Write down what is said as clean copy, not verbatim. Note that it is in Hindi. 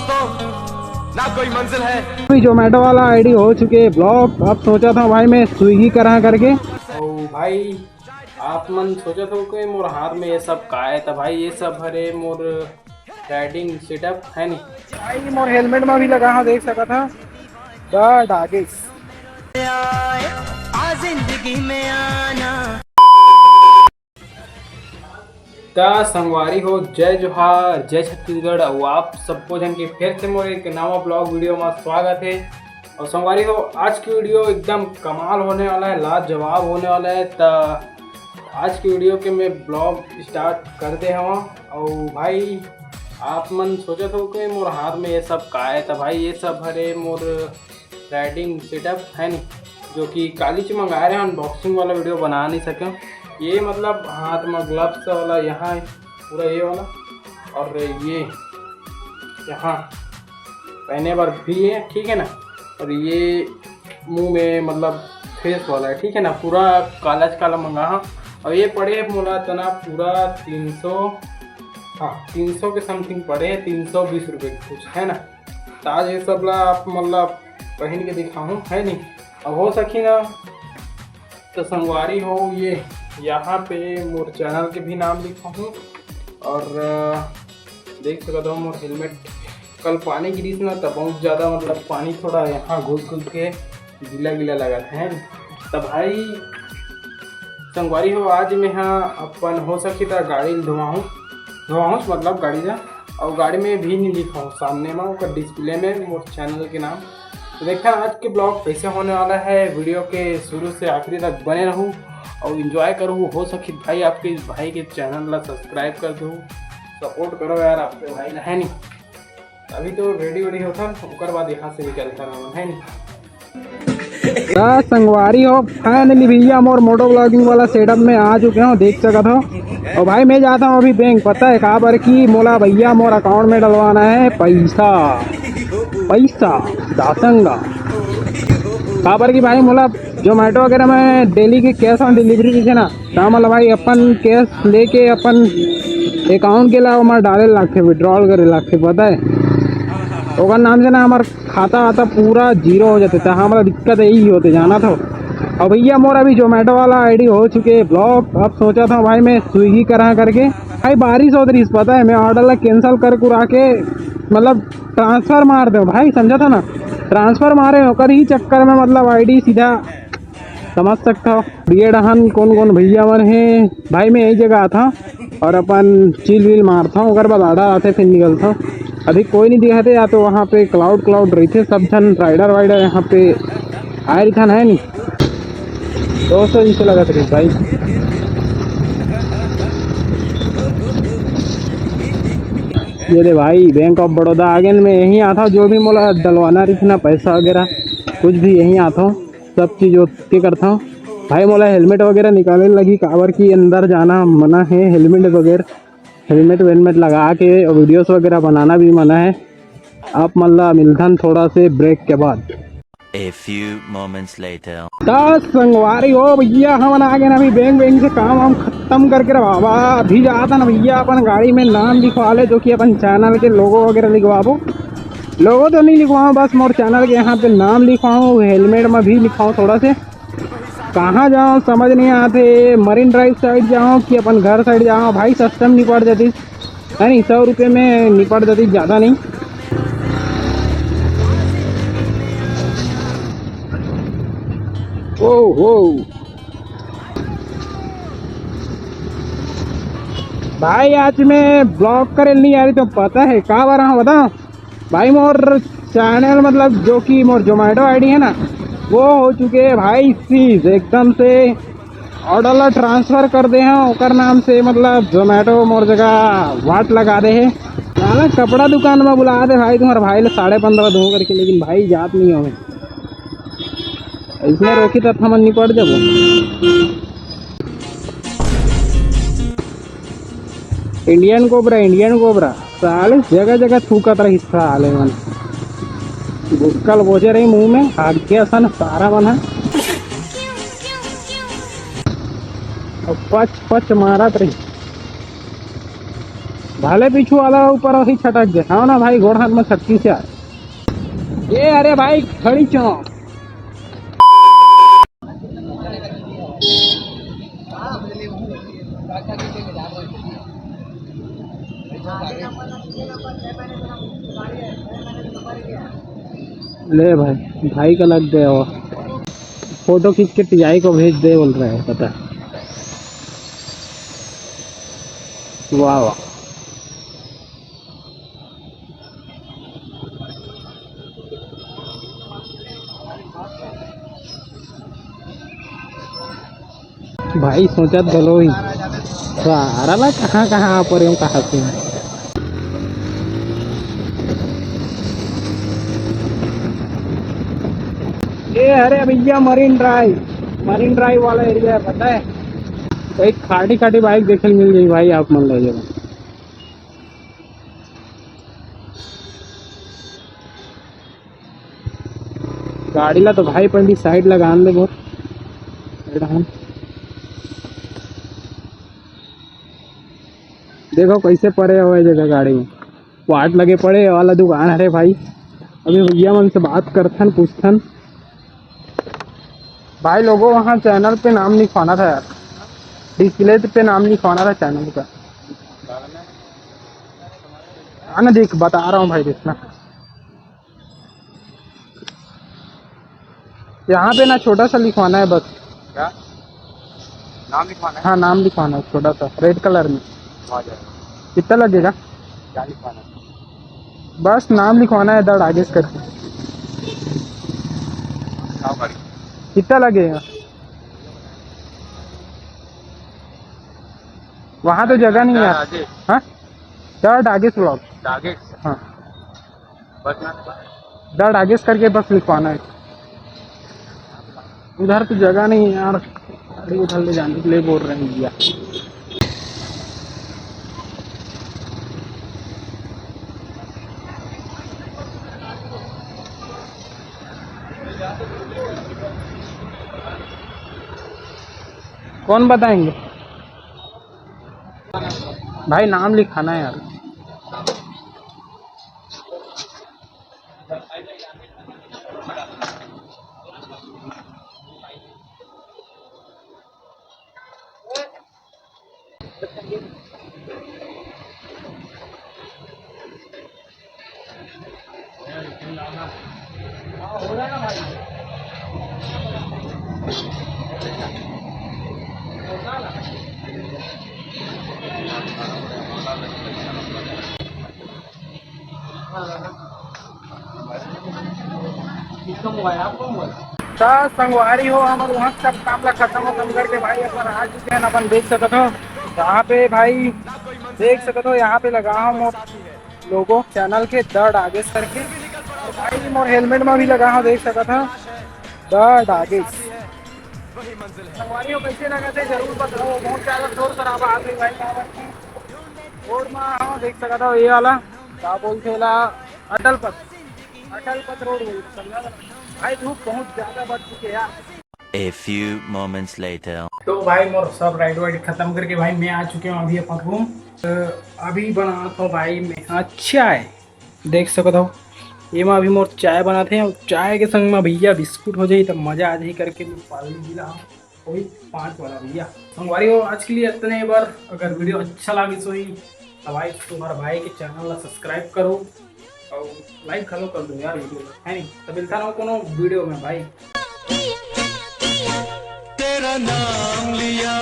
दोस्तों ना कोई मंजिल है। अभी जोमेटो वाला आईडी हो चुके ब्लॉक। अब सोचा था भाई मैं स्विगी करा करके। ओ भाई आप मन सोचा था कि मोर हाथ में ये सब का है तो भाई ये सब हरे मोर राइडिंग सेटअप है नहीं भाई मोर हेलमेट में भी लगा हाँ देख सका था बट आगे जिंदगी में आना। का संगवारी हो जय जोहार जय छत्तीसगढ़ और आप सबको जन के फिर से मोर एक नवा ब्लॉग वीडियो में स्वागत है। और संगवारी हो आज की वीडियो एकदम कमाल होने वाला है, लाजवाब होने वाला है। तो आज की वीडियो के मैं ब्लॉग स्टार्ट करते हवा। और भाई आप मन सोचा था कि मोर हाथ में ये सब का है तो भाई ये सब हरे मोर राइडिंग सेटअप है नहीं, जो कि काली च मंगाए रहे अनबॉक्सिंग वाला वीडियो बना नहीं सके। ये मतलब हाथ में ग्लव्स वाला यहाँ पूरा ये वाला और ये यहाँ पहने पर भी है, ठीक है ना। और ये मुंह में मतलब फेस वाला है, ठीक है ना। पूरा काला काला मंगा। और ये पड़े है मोला तना पूरा 300 के समथिंग पड़े हैं, 320 रुपये कुछ है ना। तो आज ये सब ला आप मतलब पहन के दिखाऊँ है नहीं। अब हो सकी ना तो संगवारी हो ये यहाँ पे मोर चैनल के भी नाम लिखा हूँ। और देख सकते हो मोर हेलमेट कल पानी गिरी ना तब बहुत ज़्यादा मतलब पानी थोड़ा यहाँ घुस के गीला गीला लगा है। तब भाई संगवारी हो आज मैं यहाँ अपन हो सकी तो गाड़ी धोवाऊँ मतलब गाड़ी जा। और गाड़ी में भी नहीं लिखा हूँ सामने में उसका डिस्प्ले में मोर चैनल के नाम। तो देखा आज के ब्लॉग कैसे होने वाला है, वीडियो के शुरू से आखिरी तक बने रहूँ और इन्जॉय करूँ। हो सके भाई आपके भाई के चैनल ला सब्सक्राइब कर दो, सपोर्ट करो यार, आपके भाई है नहीं। अभी तो रेडी होता उसके बाद यहाँ से निकलता रहा है नहीं। संगवारी हो फाइनली भैया मोर मोटो ब्लॉगिंग वाला सेटअप में आ चुके हो देख सका था। और भाई मैं जाता हूँ अभी बैंक, पता है कहाँ पर की मोला भैया मोर अकाउंट में डलवाना है पैसा दासंगा कहाँ पर की भाई मोला जोमेटो वगैरह में डेली के कैश ऑन डिलीवरी दी ना तो मतलब भाई अपन कैश लेके अपन अकाउंट के ला हमारे डाले लाखे विड्रॉल करे लाखे, पता है ओकर नाम से ना हमार खाता आता पूरा जीरो हो जाते। तो हमारा दिक्कत यही होते जाना था। और भैया मोर अभी जोमेटो वाला आईडी हो चुके ब्लॉक। अब सोचा था भाई मैं स्विगी करा करके। भाई बारिश होती रही पता है, मैं ऑर्डर ला कैंसिल कर कुरा के मतलब ट्रांसफ़र मार दो भाई, समझा था ना। ट्रांसफ़र मारे होकर ही चक्कर में मतलब आईडी सीधा समझ सकता हो। ये डहन कौन कौन भैया मन है भाई, मैं यही जगह था और अपन चिल विल मारता हूँ उसके बाद आधा आते फिर निकलता हूँ। अभी कोई नहीं दिखा थे, या तो वहाँ पे क्लाउड रही थे सब जन राइडर वाइडर यहाँ पे आए रही था है नहीं। 200 जिसे लगा था भाई। ये दे भाई बैंक ऑफ बड़ौदा आगे में यहीं आता हूँ, जो भी मोला डलवाना रही थी ना पैसा वगैरह कुछ भी यहीं आता हूँ, सब चीज़ ओके करता हूँ। भाई मोला हेलमेट वगैरह निकालने लगी काबर की अंदर जाना मना है, हेलमेट वेलमेट लगा के वीडियोस वगैरह बनाना भी मना है। आप मतलब मिलथन थोड़ा से ब्रेक के बाद। A few moments later. संगवारी हो भैया हम आ गए ना अभी बैंक से काम वाम खत्म करके बाबा अभी जाता ना भैया अपन गाड़ी में नाम लिखवा ले, जो कि अपन चैनल के लोगो वगैरह लिखवाओ। लोगो तो नहीं लिखवाऊँ, बस मोर चैनल के यहाँ पे नाम लिखवाऊँ, हेलमेट में भी लिखवाऊँ। थोड़ा से कहाँ जाऊँ समझ नहीं आते, मरीन ड्राइव साइड जाऊँ कि अपन घर साइड जाऊँ। भाई सस्ता में निपट जाती है नहीं, 100 रुपये में निपट जाती, ज़्यादा नहीं। ओहो भाई आज मैं ब्लॉग करे नहीं आ रही तो पता है कहाँ बार रहा बताओ भाई। मोर चैनल मतलब जो कि मोर जोमेटो आईडी है ना वो हो चुके है भाई सीज एकदम से। ऑर्डर ला ट्रांसफ़र कर दे हैं ओकर नाम से, मतलब जोमेटो मोर जगह वाट लगा दे है। ना कपड़ा दुकान में बुला दे भाई तुम्हारे भाई ले 15.5 दूँ करके, लेकिन भाई जात नहीं हो इसमें रोकी तब हम निपट जब। इंडियन कोबरा साले जगह जगह थूकत रही साले मन, गुस्कल बोझे रही मुंह में हाथ के असन सारा मन है और पच मारत रही। भले पीछू वाला ऊपर ही छटक गया हाँ ना भाई, घोड़ हाथ में छटकी से आए। ये अरे भाई खड़ी चौक ले भाई, भाई का लग गया वो फोटो खींच के टीआई को भेज दे बोल रहे हैं, पता है। वाह वाह, भाई सोचा चलो ही सारा ला कहाँ कहाँ पर हूँ कहाँ से ये अरे भैया मरीन ड्राइव वाला एरिया है, पता है। तो एक खाटी खाटी बाइक देखने मिल गई भाई, आप मान लीजिए। गाड़ी ला तो भाई पंडी साइड लगान दे बहुत। देखो कैसे पड़े हुए जगह गाड़ी में वाट लगे पड़े वाला दुकान। अरे भाई अभी भैया मन से बात करथन पूछथन। भाई लोगों वहाँ चैनल पे नाम लिखवाना था यार, डिस्प्ले पे नाम लिखवाना था चैनल का। हाँ ना देख बता रहा हूँ भाई, देखना यहाँ पे ना छोटा सा लिखवाना है बस। क्या नाम लिखवाना है? हाँ नाम लिखवाना है छोटा सा रेड कलर में। कितना लगेगा? क्या लिखवाना है? बस नाम लिखवाना है दर्द आगे करके। कितना लगेगा? वहाँ तो जगह नहीं है। हाँ दर्द आगे ब्लॉक हाँ दर्द आगे करके बस लिखवाना है। उधर तो जगह नहीं है यार, अरे उधर ले जाने के लिए बोल रहे हैं भैया। कौन बताएंगे भाई? नाम लिखाना है यार। संगवारी हो हम वहाँ सब काम ला खत्म करके भाई अपन आ चुके हैं। अपन देख सकते हो यहाँ पे भाई, देख सकते हो यहाँ पे लगा हूँ लोगो चैनल के दर्द आगे करके। भाई मोर हेलमेट में भी लगा हूँ, देख सकते हो दर्द आगे। संगवारी हो कैसे लगा थे जरूर बताओ। बहुत ज्यादा शोर शराबा आ गई भाई रोड में। हाँ देख सकते हो ये वाला क्या बोलते अटल पथ रोड भाई। धूप बहुत ज्यादा बढ़ चुके हैं यार। A few moments later. तो भाई मोर सब राइड वाइड खत्म करके भाई मैं आ चुके हूँ अभी अपन रूम। अभी बनाता हूँ भाई मैं चाय, देख सकते हो ये मैं अभी मोर चाय बनाते हैं। चाय के संग में भैया बिस्कुट हो जाए तो मज़ा आ जाए करके मैं पाली जिला वही 5 वाला भैया। संगवारी हो आज के लिए इतने बार। अगर वीडियो अच्छा लगे तो ही भाई तुम्हारा भाई के चैनल ला सब्सक्राइब करो और लाइक कर दो यार वीडियो है नहीं तो मिलता रहो कोनो वीडियो में भाई। तेरा नाम लिया